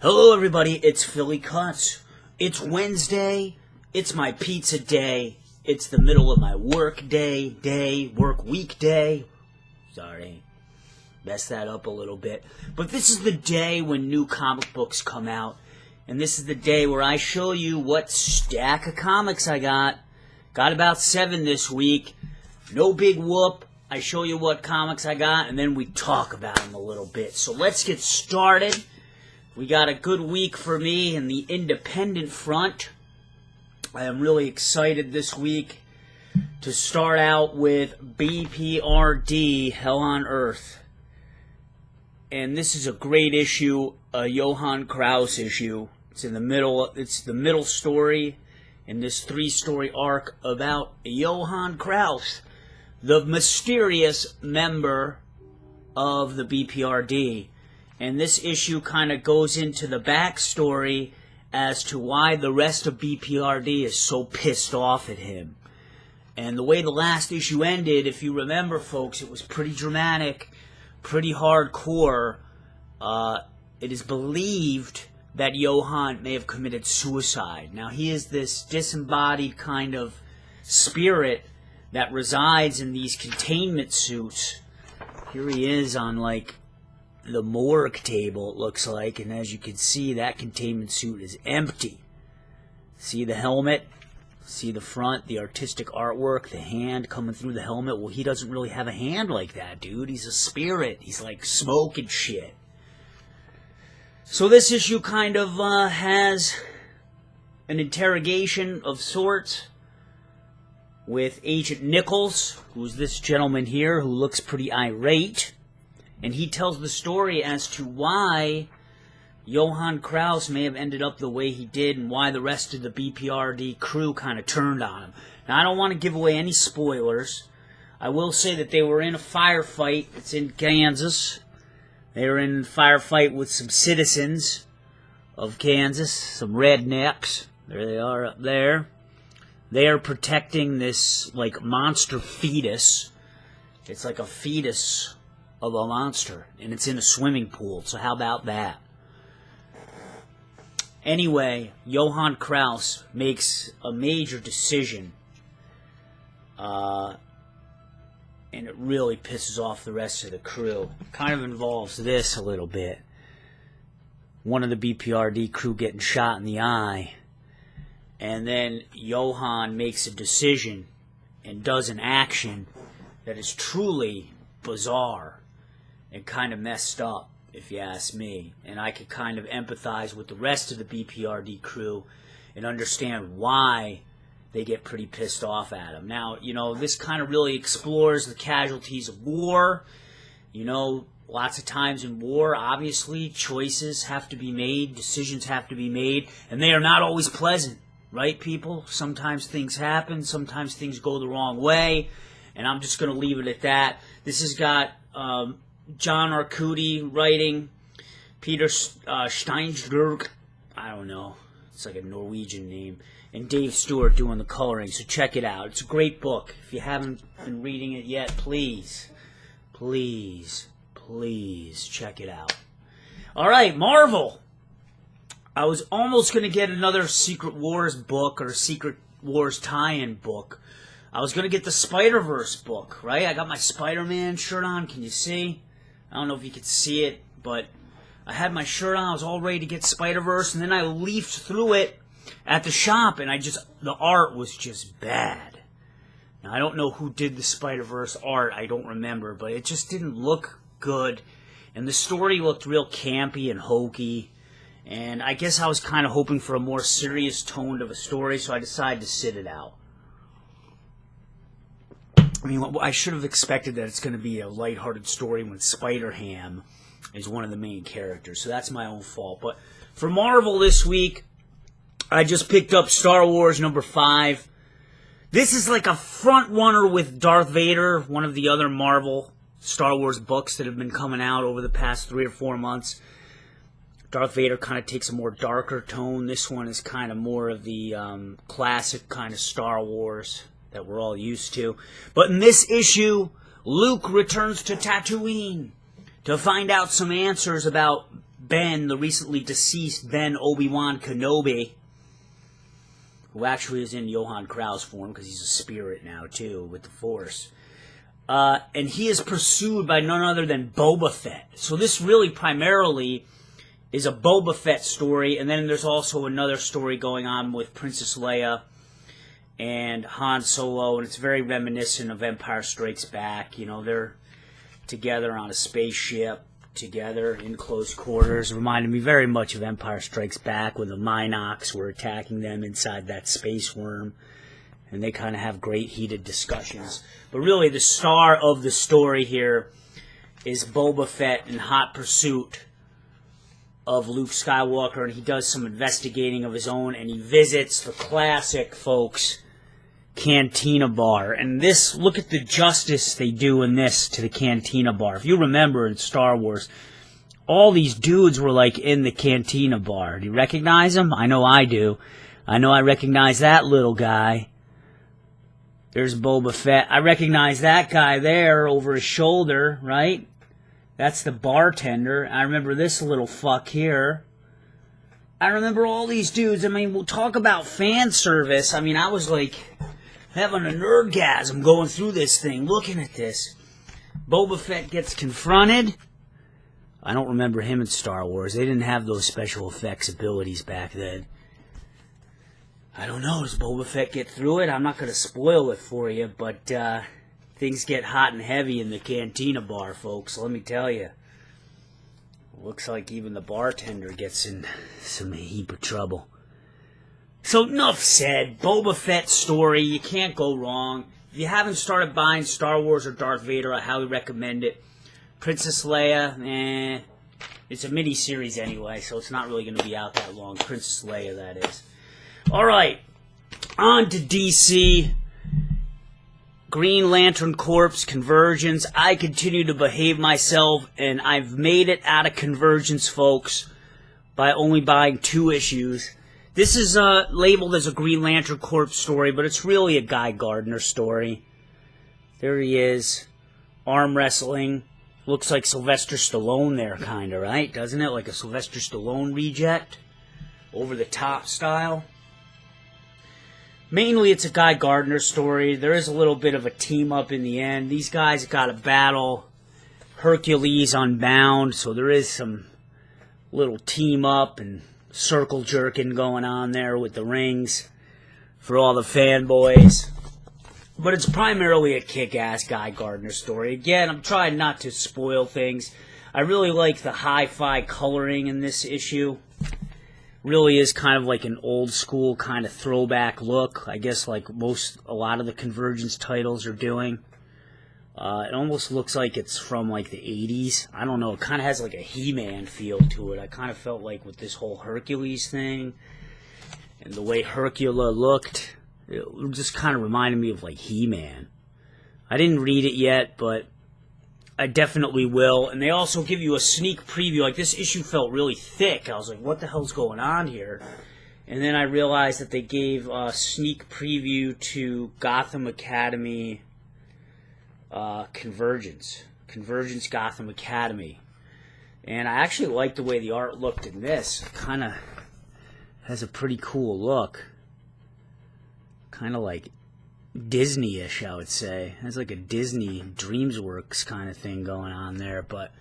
Hello everybody, it's Philly Kuts. It's Wednesday, it's my pizza day, it's the middle of my work week day. Sorry, messed that up a little bit. But this is the day when new comic books come out. And this is the day where I show you what stack of comics I got. Got about 7 this week. No big whoop. I show you what comics I got, and then we talk about them a little bit. So let's get started. We got a good week for me in the independent front. I am really excited this week to start out with B.P.R.D, Hell on Earth. And this is a great issue, a Johann Krauss issue. It's in the middle. It's the middle story in this 3-story arc about Johann Krauss, the mysterious member of the B.P.R.D. And this issue kind of goes into the backstory as to why the rest of B.P.R.D. is so pissed off at him. And the way the last issue ended, if you remember, folks, it was pretty dramatic, pretty hardcore. It is believed that Johann may have committed suicide. Now, he is this disembodied kind of spirit that resides in these containment suits. Here he is on, like, the morgue table, it looks like, and as you can see, that containment suit is empty. See the helmet? See the front, the artistic artwork, the hand coming through the helmet? Well, he doesn't really have a hand like that, dude. He's a spirit. He's like smoke and shit. So this issue kind of has an interrogation of sorts with Agent Nichols, who's this gentleman here who looks pretty irate. And he tells the story as to why Johann Krauss may have ended up the way he did and why the rest of the B.P.R.D. crew kind of turned on him. Now, I don't want to give away any spoilers. I will say that they were in a firefight. It's in Kansas. They were in a firefight with some citizens of Kansas, some rednecks. There they are up there. They are protecting this, like, monster fetus. It's like a fetus of a monster, and it's in a swimming pool, so how about that? Anyway, Johann Krauss makes a major decision, and it really pisses off the rest of the crew. Kind of involves this a little bit. One of the B.P.R.D. crew getting shot in the eye, and then Johann makes a decision and does an action that is truly bizarre and kind of messed up, if you ask me. And I could kind of empathize with the rest of the B.P.R.D. crew and understand why they get pretty pissed off at him. Now, you know, this kind of really explores the casualties of war. You know, lots of times in war, obviously, choices have to be made, decisions have to be made, and they are not always pleasant, right, people? Sometimes things happen, sometimes things go the wrong way, and I'm just going to leave it at that. This has got John Arcudi writing, Peter Steinsberg, I don't know, it's like a Norwegian name, and Dave Stewart doing the coloring, so check it out. It's a great book. If you haven't been reading it yet, please, please, please check it out. Alright, Marvel! I was almost going to get another Secret Wars book, or Secret Wars tie-in book. I was going to get the Spider-Verse book, right? I got my Spider-Man shirt on, can you see? I don't know if you could see it, but I had my shirt on. I was all ready to get Spider-Verse, and then I leafed through it at the shop, and the art was just bad. Now, I don't know who did the Spider-Verse art. I don't remember, but it just didn't look good, and the story looked real campy and hokey, and I guess I was kind of hoping for a more serious tone of a story, so I decided to sit it out. I mean, I should have expected that it's going to be a lighthearted story when Spider-Ham is one of the main characters, so that's my own fault. But for Marvel this week, I just picked up Star Wars number 5. This is like a front runner with Darth Vader, one of the other Marvel Star Wars books that have been coming out over the past 3 or 4 months. Darth Vader kind of takes a more darker tone. This one is kind of more of the classic kind of Star Wars that we're all used to. But in this issue, Luke returns to Tatooine to find out some answers about Ben, the recently deceased Ben Obi-Wan Kenobi, who actually is in Johann Krauss form because he's a spirit now too with the Force. And he is pursued by none other than Boba Fett. So this really primarily is a Boba Fett story, and then there's also another story going on with Princess Leia and Han Solo, and it's very reminiscent of Empire Strikes Back. You know, they're together on a spaceship, together in close quarters. Reminded me very much of Empire Strikes Back when the Minocs were attacking them inside that space worm, and they kind of have great heated discussions. But really the star of the story here is Boba Fett in hot pursuit of Luke Skywalker, and he does some investigating of his own, and he visits the classic, folks, Cantina Bar. And this, look at the justice they do in this to the Cantina Bar. If you remember in Star Wars, all these dudes were like in the Cantina Bar. Do you recognize them? I know I do. I know I recognize that little guy. There's Boba Fett. I recognize that guy there over his shoulder, right? That's the bartender. I remember this little fuck here. I remember all these dudes. I mean, we'll talk about fan service. I mean, I was like having an nerdgasm going through this thing, looking at this. Boba Fett gets confronted. I don't remember him in Star Wars. They didn't have those special effects abilities back then. I don't know. Does Boba Fett get through it? I'm not going to spoil it for you, but things get hot and heavy in the Cantina Bar, folks. Let me tell you. Looks like even the bartender gets in some heap of trouble. So, enough said. Boba Fett story. You can't go wrong. If you haven't started buying Star Wars or Darth Vader, I highly recommend it. Princess Leia, it's a mini-series anyway, so it's not really going to be out that long. Princess Leia, that is. Alright, on to DC. Green Lantern Corps, Convergence. I continue to behave myself, and I've made it out of Convergence, folks, by only buying 2 issues. This is labeled as a Green Lantern Corps story, but it's really a Guy Gardner story. There he is, arm wrestling. Looks like Sylvester Stallone there, kind of, right? Doesn't it? Like a Sylvester Stallone reject. Over-the-top style. Mainly, it's a Guy Gardner story. There is a little bit of a team-up in the end. These guys got to battle Hercules Unbound, so there is some little team-up and circle-jerking going on there with the rings for all the fanboys. But it's primarily a kick-ass Guy Gardner story. Again, I'm trying not to spoil things. I really like the hi-fi coloring in this issue. Really is kind of like an old school kind of throwback look, I guess, like a lot of the Convergence titles are doing. It almost looks like it's from like the 80s. I don't know, it kind of has like a He-Man feel to it. I kind of felt like with this whole Hercules thing and the way Hercula looked, it just kind of reminded me of like He-Man. I didn't read it yet, but I definitely will. And they also give you a sneak preview. Like, this issue felt really thick. I was like, what the hell's going on here? And then I realized that they gave a sneak preview to Gotham Academy Convergence. Convergence Gotham Academy. And I actually like the way the art looked in this. It kind of has a pretty cool look. Kind of like Disney-ish, I would say. It's like a Disney DreamWorks kind of thing going on there. But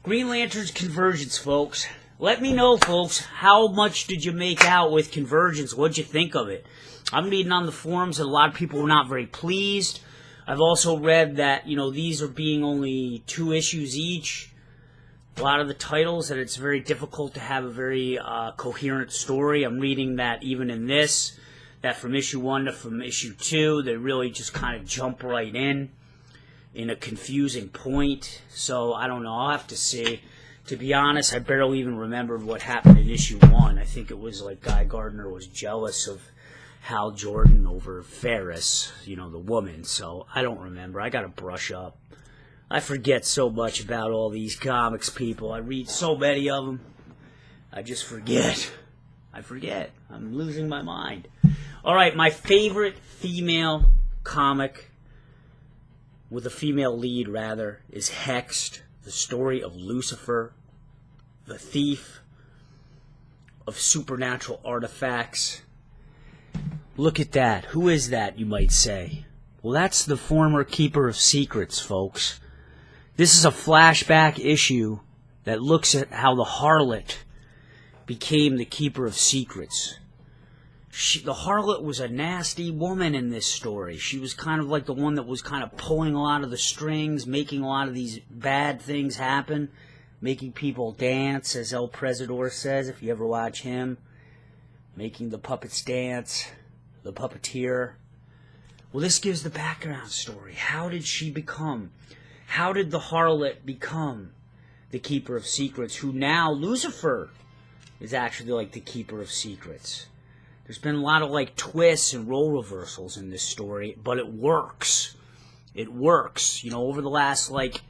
Green Lantern's Convergence, folks. Let me know, folks, how much did you make out with Convergence? What'd you think of it? I'm reading on the forums that a lot of people were not very pleased. I've also read that, you know, these are being only 2 issues each. A lot of the titles, that it's very difficult to have a very coherent story. I'm reading that even in this, that from issue 1 to from issue 2, they really just kind of jump right in a confusing point. So, I don't know. I'll have to see. To be honest, I barely even remembered what happened in issue 1. I think it was like Guy Gardner was jealous of Hal Jordan over Ferris, you know, the woman. So, I don't remember. I gotta brush up. I forget so much about all these comics, people. I read so many of them. I just forget. I forget. I'm losing my mind. Alright, my favorite female comic, with a female lead, rather, is Hexed, the story of Lucifer, the thief of supernatural artifacts. Look at that. Who is that, you might say? Well, that's the former Keeper of Secrets, folks. This is a flashback issue that looks at how the harlot became the Keeper of Secrets. The harlot was a nasty woman in this story. She was kind of like the one that was kind of pulling a lot of the strings, making a lot of these bad things happen, making people dance, as El Presidor says, if you ever watch him, making the puppets dance, the puppeteer. Well, this gives the background story. How did she become? How did the harlot become the Keeper of Secrets, who now Lucifer is actually like the Keeper of Secrets? There's been a lot of like twists and role reversals in this story, but it works. It works. You know, over the last like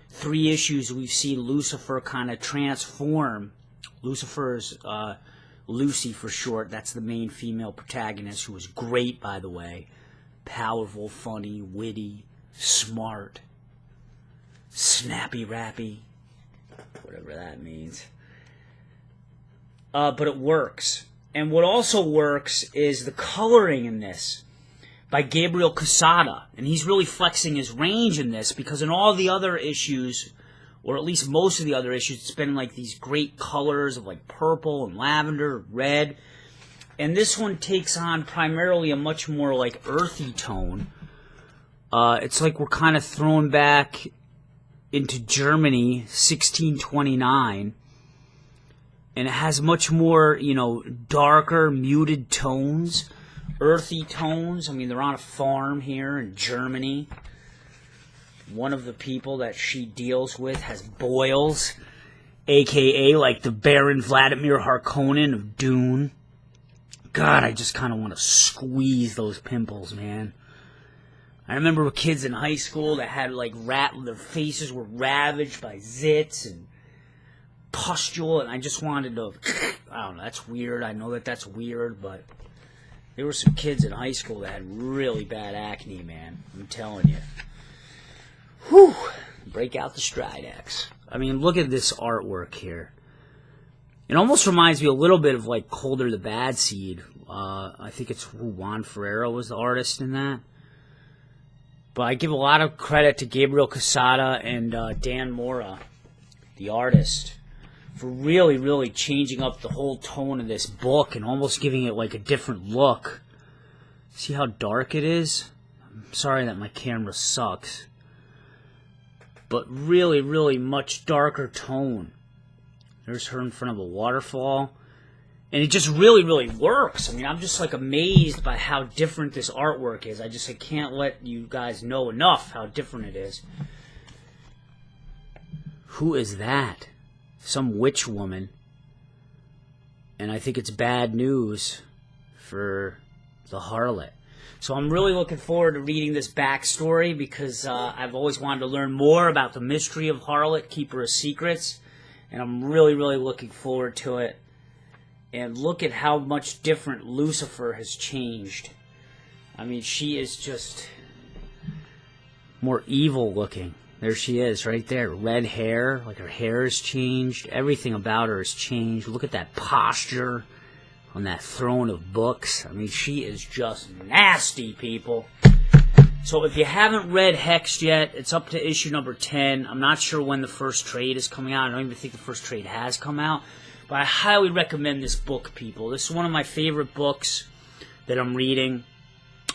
3 issues, we've seen Lucifer kind of transform. Lucifer's Lucy for short. That's the main female protagonist, who is great, by the way. Powerful, funny, witty, smart, snappy-rappy, whatever that means. But it works. And what also works is the coloring in this by Gabriel Quesada. And he's really flexing his range in this, because in all the other issues, or at least most of the other issues, it's been like these great colors of like purple and lavender, red. And this one takes on primarily a much more like earthy tone. It's like we're kind of thrown back into Germany, 1629. And it has much more, you know, darker, muted tones, earthy tones. I mean, they're on a farm here in Germany. One of the people that she deals with has boils, a.k.a. like the Baron Vladimir Harkonnen of Dune. God, I just kind of want to squeeze those pimples, man. I remember kids in high school that had like their faces were ravaged by zits and pustule, and I just wanted to, I don't know, that's weird. I know that that's weird, but there were some kids in high school that had really bad acne, man. I'm telling you. Whew. Break out the Stridex. I mean, look at this artwork here. It almost reminds me a little bit of like Colder the Bad Seed. I think it's Juan Ferrero was the artist in that. But I give a lot of credit to Gabriel Quesada and Dan Mora, the artist, for really, really changing up the whole tone of this book and almost giving it like a different look. See how dark it is? I'm sorry that my camera sucks. But really, really much darker tone. There's her in front of a waterfall. And it just really, really works. I mean, I'm just like amazed by how different this artwork is. I can't let you guys know enough how different it is. Who is that? Some witch woman. And I think it's bad news for the harlot. So I'm really looking forward to reading this backstory, because I've always wanted to learn more about the mystery of Harlot, Keeper of Secrets. And I'm really, really looking forward to it. And look at how much different Lucifer has changed. I mean, she is just more evil looking. There she is, right there. Red hair, like her hair has changed. Everything about her has changed. Look at that posture on that throne of books. I mean, she is just nasty, people. So if you haven't read Hexed yet, it's up to issue number 10. I'm not sure when the first trade is coming out. I don't even think the first trade has come out. But I highly recommend this book, people. This is one of my favorite books that I'm reading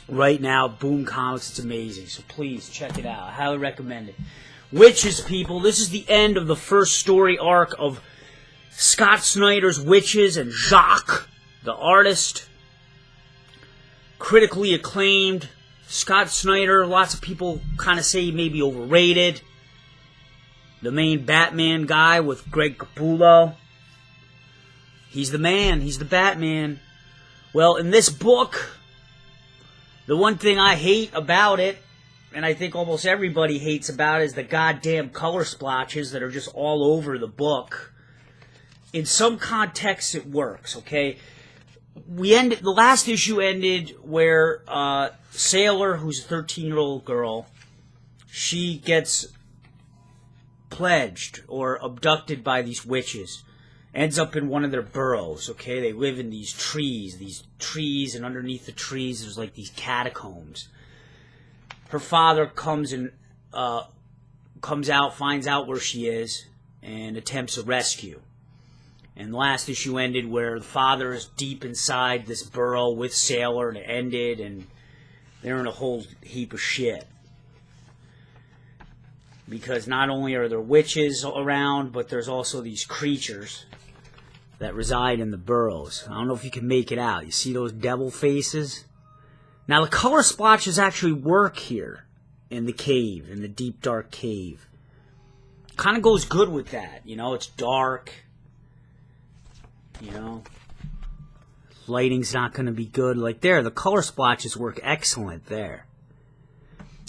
right now. Boom Comics. It's amazing. So please check it out. I highly recommend it. Wytches, people. This is the end of the first story arc of Scott Snyder's Wytches and Jacques, the artist. Critically acclaimed. Scott Snyder, lots of people kind of say he may be overrated. The main Batman guy with Greg Capullo. He's the man. He's the Batman. Well, in this book, the one thing I hate about it, and I think almost everybody hates about it, is the goddamn color splotches that are just all over the book. In some contexts, it works, okay? The last issue ended where Sailor, who's a 13-year-old girl, she gets pledged or abducted by these witches. ends up in one of their burrows, okay? They live in these trees, and underneath the trees there's like these catacombs. Her father comes out, finds out where she is, and attempts a rescue. And the last issue ended where the father is deep inside this burrow with Sailor, and it ended, and they're in a whole heap of shit. Because not only are there witches around, but there's also these creatures that reside in the burrows. I don't know if you can make it out. You see those devil faces? Now the color splotches actually work here in the cave, in the deep dark cave. Kind of goes good with that, you know, it's dark, you know. Lighting's not going to be good. Like there, the color splotches work excellent there.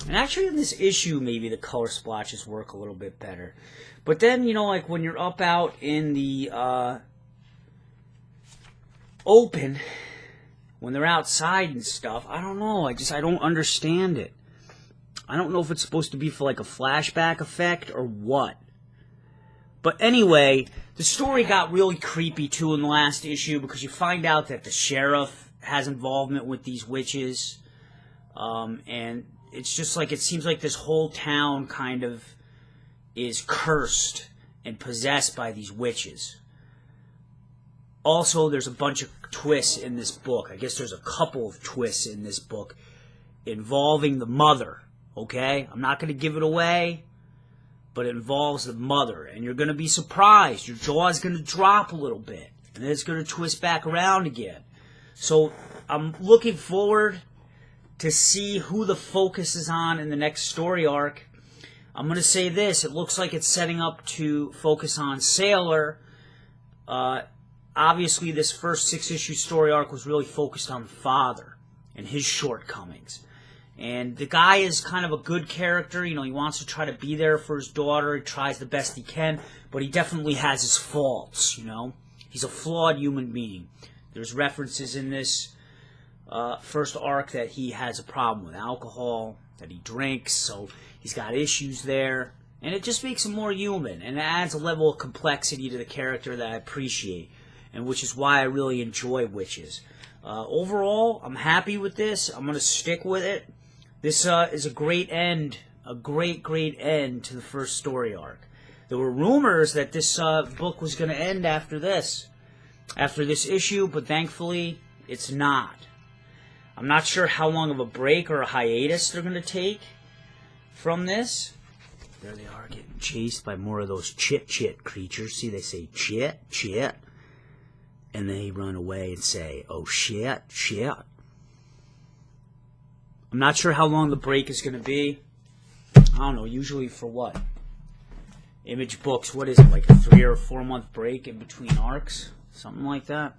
And actually in this issue, maybe the color splotches work a little bit better. But then, you know, like when you're up out in the open, when they're outside and stuff, I don't know. I don't understand it. I don't know if it's supposed to be for like a flashback effect or what. But anyway, the story got really creepy too in the last issue because you find out that the sheriff has involvement with these witches. And it's just like, it seems like this whole town kind of is cursed and possessed by these witches. Also, there's a bunch of twists in this book. I guess there's a couple of twists in this book involving the mother, okay? I'm not going to give it away, but it involves the mother. And you're going to be surprised. Your jaw's going to drop a little bit. And then it's going to twist back around again. So I'm looking forward to see who the focus is on in the next story arc. I'm going to say this. It looks like it's setting up to focus on Sailor. Obviously, this first 6-issue story arc was really focused on the father and his shortcomings. And the guy is kind of a good character. You know, he wants to try to be there for his daughter. He tries the best he can. But he definitely has his faults, you know. He's a flawed human being. There's references in this first arc that he has a problem with alcohol, that he drinks, so he's got issues there. And it just makes him more human. And it adds a level of complexity to the character that I appreciate. And which is why I really enjoy Wytches. Overall, I'm happy with this. I'm going to stick with it. This is a great end, a great end to the first story arc. There were rumors that this book was going to end after this issue, but thankfully it's not. I'm not sure how long of a break or a hiatus they're going to take from this. There they are, getting chased by more of those chit creatures. See, they say chit. And they run away and say, oh, shit. I'm not sure how long the break is going to be. I don't know, usually for what? Image books, what is it, like a 3 or 4 month break in between arcs? Something like that.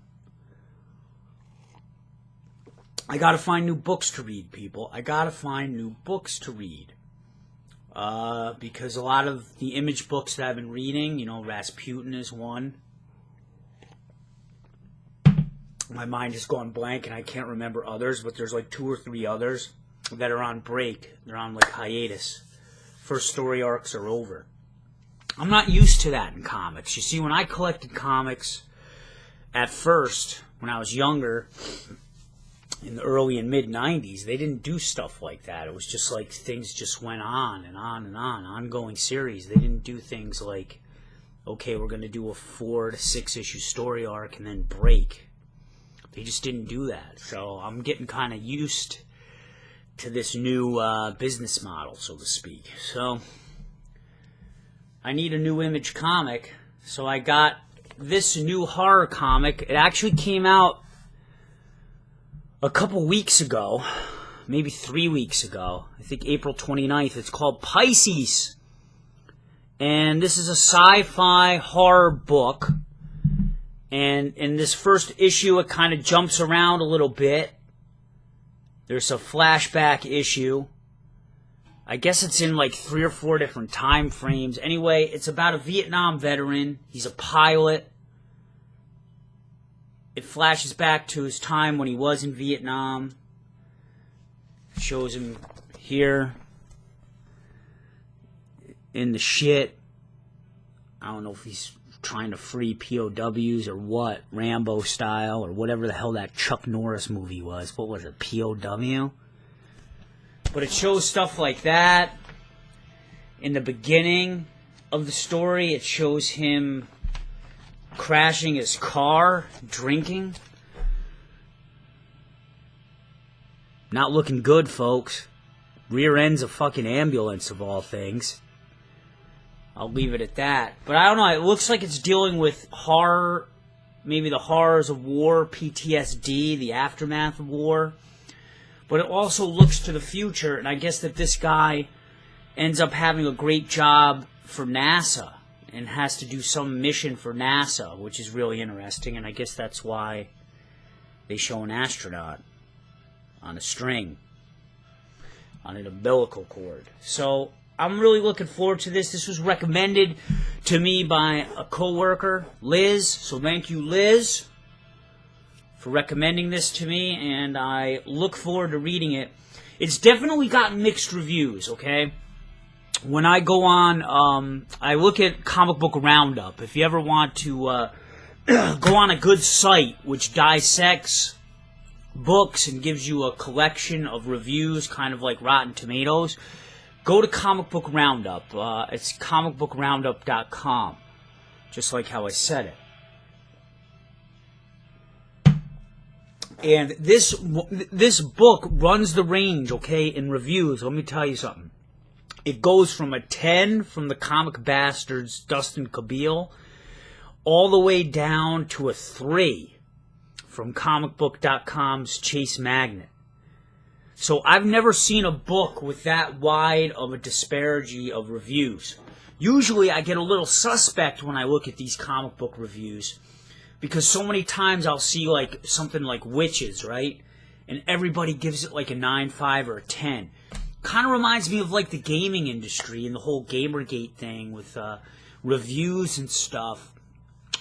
I gotta find new books to read, people. I gotta find new books to read. Because a lot of the Image books that I've been reading, you know, Rasputin is one. My mind has gone blank and I can't remember others, but there's like 2 or 3 others that are on break. They're on like hiatus. First story arcs are over. I'm not used to that in comics. You see, when I collected comics at first, when I was younger, in the early and mid 90s, they didn't do stuff like that. It was just like things just went on and on and on, ongoing series. They didn't do things like, okay, we're going to do a 4 to 6 issue story arc and then break. They just didn't do that. So I'm getting kind of used to this new business model, so to speak. So I need a new Image comic. So I got this new horror comic. It actually came out a couple weeks ago, maybe 3 weeks ago. I think April 29th. It's called Pisces. And this is a sci-fi horror book. And in this first issue, it kind of jumps around a little bit. There's a flashback issue. I guess it's in like 3 or 4 different time frames. Anyway, it's about a Vietnam veteran. He's a pilot. It flashes back to his time when he was in Vietnam. It shows him here in the shit. I don't know if he's trying to free POWs or what, Rambo style, or whatever the hell that Chuck Norris movie was. What was it, POW? But it shows stuff like that. In the beginning of the story, it shows him crashing his car, drinking. Not looking good, folks. Rear ends a fucking ambulance, of all things. I'll leave it at that. But I don't know, it looks like it's dealing with horror, maybe the horrors of war, PTSD, the aftermath of war. But it also looks to the future, and I guess that this guy ends up having a great job for NASA and has to do some mission for NASA, which is really interesting, and I guess that's why they show an astronaut on a string, on an umbilical cord. So I'm really looking forward to this. This was recommended to me by a coworker, Liz. So thank you, Liz, for recommending this to me, and I look forward to reading it. It's definitely got mixed reviews, okay? When I go on, I look at Comic Book Roundup. If you ever want to go on a good site which dissects books and gives you a collection of reviews, kind of like Rotten Tomatoes, go to Comic Book Roundup. It's comicbookroundup.com, just like how I said it. And this book runs the range, okay, in reviews. Let me tell you something. It goes from a 10 from the Comic Bastards, Dustin Cabile, all the way down to a 3 from comicbook.com's Chase Magnet. So I've never seen a book with that wide of a disparity of reviews. Usually I get a little suspect when I look at these comic book reviews, because so many times I'll see like something like Wytches, right? And everybody gives it like a 9.5 or a 10. Kind of reminds me of like the gaming industry and the whole Gamergate thing with reviews and stuff,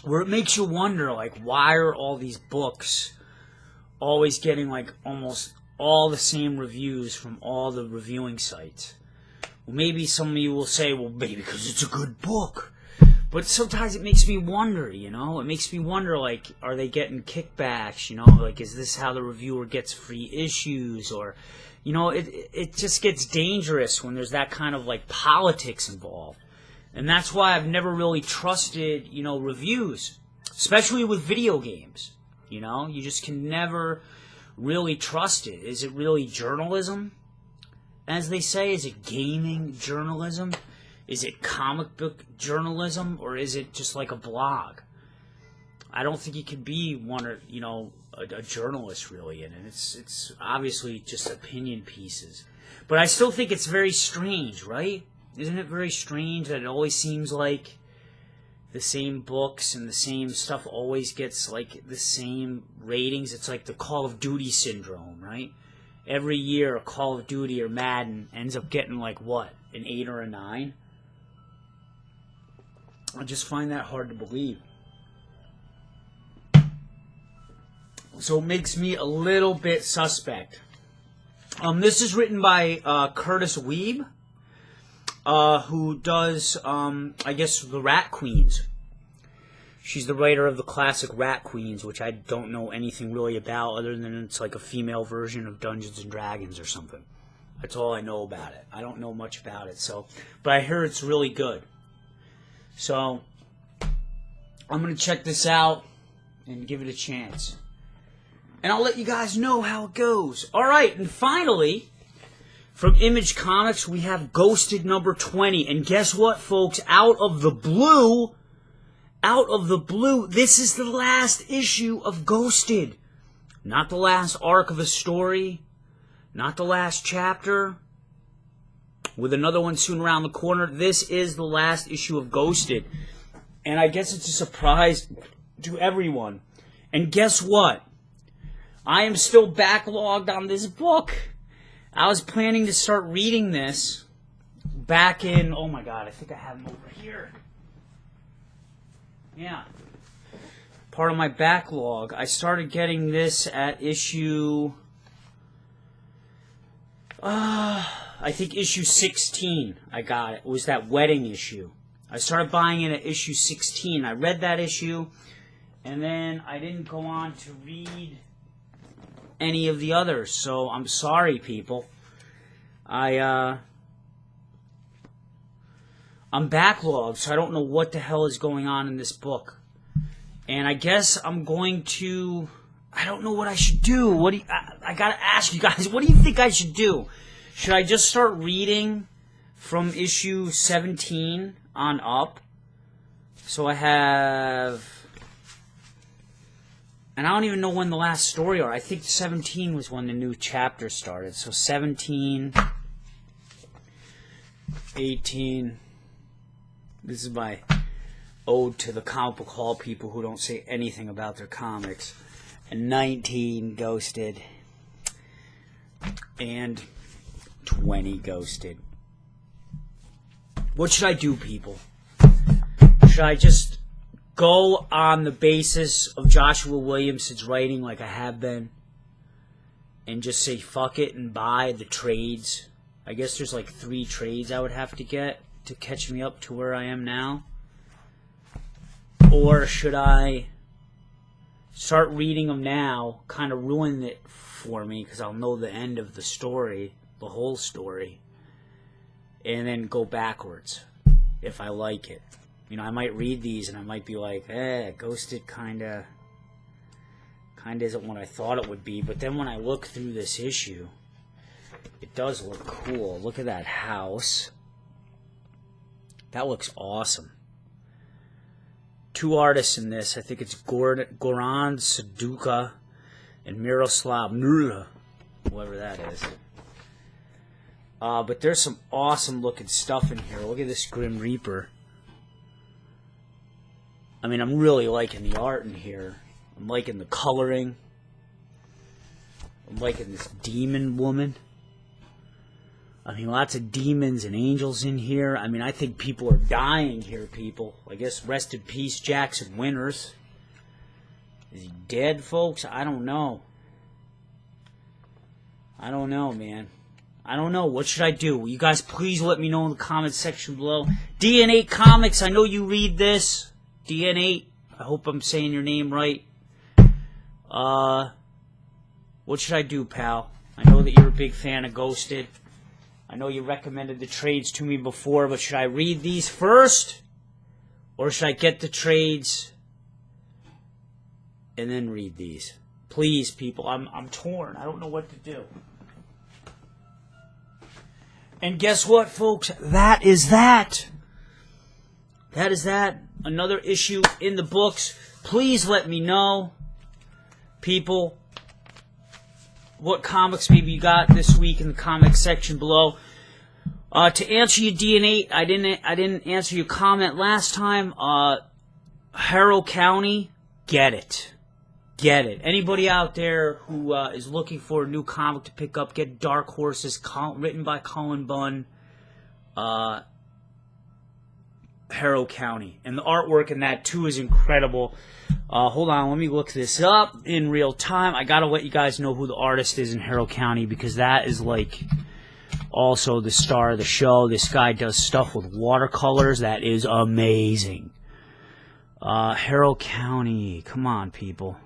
where it makes you wonder, like, why are all these books always getting like almost all the same reviews from all the reviewing sites? Well, maybe some of you will say, well, maybe because it's a good book. But sometimes it makes me wonder, you know? It makes me wonder, like, are they getting kickbacks, you know? Like, is this how the reviewer gets free issues? Or, you know, it just gets dangerous when there's that kind of, like, politics involved. And that's why I've never really trusted, you know, reviews. Especially with video games, you know? You just can never really trust it. Is it really journalism? As they say, is it gaming journalism? Is it comic book journalism, or is it just like a blog? I don't think you can be one or, you know, a journalist really in it. It's obviously just opinion pieces. But I still think it's very strange, right? Isn't it very strange that it always seems like the same books and the same stuff always gets like the same ratings? It's like the Call of Duty syndrome, right? Every year a Call of Duty or Madden ends up getting like what? An 8 or a 9? I just find that hard to believe. So it makes me a little bit suspect. This is written by Curtis Weeb, who does, I guess, the Rat Queens. She's the writer of the classic Rat Queens, which I don't know anything really about, other than it's like a female version of Dungeons and Dragons or something. That's all I know about it. I don't know much about it, so, but I hear it's really good. So, I'm going to check this out and give it a chance. And I'll let you guys know how it goes. Alright, and finally, from Image Comics, we have Ghosted number 20. And guess what, folks? Out of the blue, this is the last issue of Ghosted. Not the last arc of a story. Not the last chapter. With another one soon around the corner. This is the last issue of Ghosted. And I guess it's a surprise to everyone. And guess what? I am still backlogged on this book. I was planning to start reading this back in... Oh my god, I think I have them over here. Yeah. Part of my backlog. I started getting this at issue... I think issue 16 I got it. It was that wedding issue. I started buying it at issue 16. I read that issue, and then I didn't go on to read any of the others. So I'm sorry, people. I'm backlogged, so I don't know what the hell is going on in this book. And I guess I'm going to... I don't know what I should do. I gotta ask you guys, what do you think I should do? Should I just start reading from issue 17 on up? So I have... And I don't even know when the last story are. I think 17 was when the new chapter started. So 17, 18... This is my ode to the comic book hall people who don't say anything about their comics. And 19, Ghosted. And 20, Ghosted. What should I do, people? Should I just go on the basis of Joshua Williamson's writing like I have been? And just say fuck it and buy the trades? I guess there's like 3 trades I would have to get to catch me up to where I am now. Or should I start reading them now, kind of ruin it for me because I'll know the end of the story, the whole story, and then go backwards if I like it. You know, I might read these and I might be like, Ghosted kind of isn't what I thought it would be. But then when I look through this issue, it does look cool. Look at that house. That looks awesome. 2 artists in this. I think it's Goran Suduka and Miroslav Nurla, whoever that is. But there's some awesome looking stuff in here. Look at this Grim Reaper. I mean, I'm really liking the art in here. I'm liking the coloring. I'm liking this demon woman. I mean, lots of demons and angels in here. I mean, I think people are dying here, people. I guess rest in peace, Jackson Winters. Is he dead, folks? I don't know. I don't know, man. I don't know. What should I do? You guys please let me know in the comments section below. DN8 Comics, I know you read this. DN8, I hope I'm saying your name right. What should I do, pal? I know that you're a big fan of Ghosted. I know you recommended the trades to me before, but should I read these first? Or should I get the trades and then read these? Please, people, I'm torn. I don't know what to do. And guess what, folks? That is that. That is that. Another issue in the books. Please let me know, people, what comics maybe you got this week in the comics section below. To answer your DN8, I didn't answer your comment last time. Harrow County, get it. Get it. Anybody out there who is looking for a new comic to pick up, get Dark Horses, written by Cullen Bunn. Harrow County. And the artwork in that, too, is incredible. Hold on, let me look this up in real time. I gotta let you guys know who the artist is in Harrow County, because that is, like, also the star of the show. This guy does stuff with watercolors that is amazing. Harrow County. Come on, people.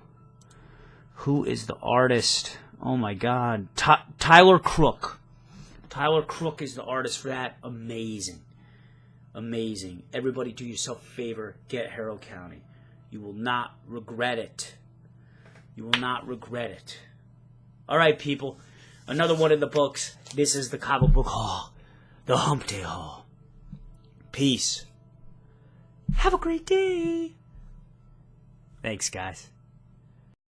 Who is the artist? Oh, my God. Tyler Crook. Tyler Crook is the artist for that. Amazing. Amazing. Everybody do yourself a favor. Get Harrow County. You will not regret it. You will not regret it. All right, people. Another one in the books. This is the comic book haul. The Hump Day haul. Peace. Have a great day. Thanks, guys.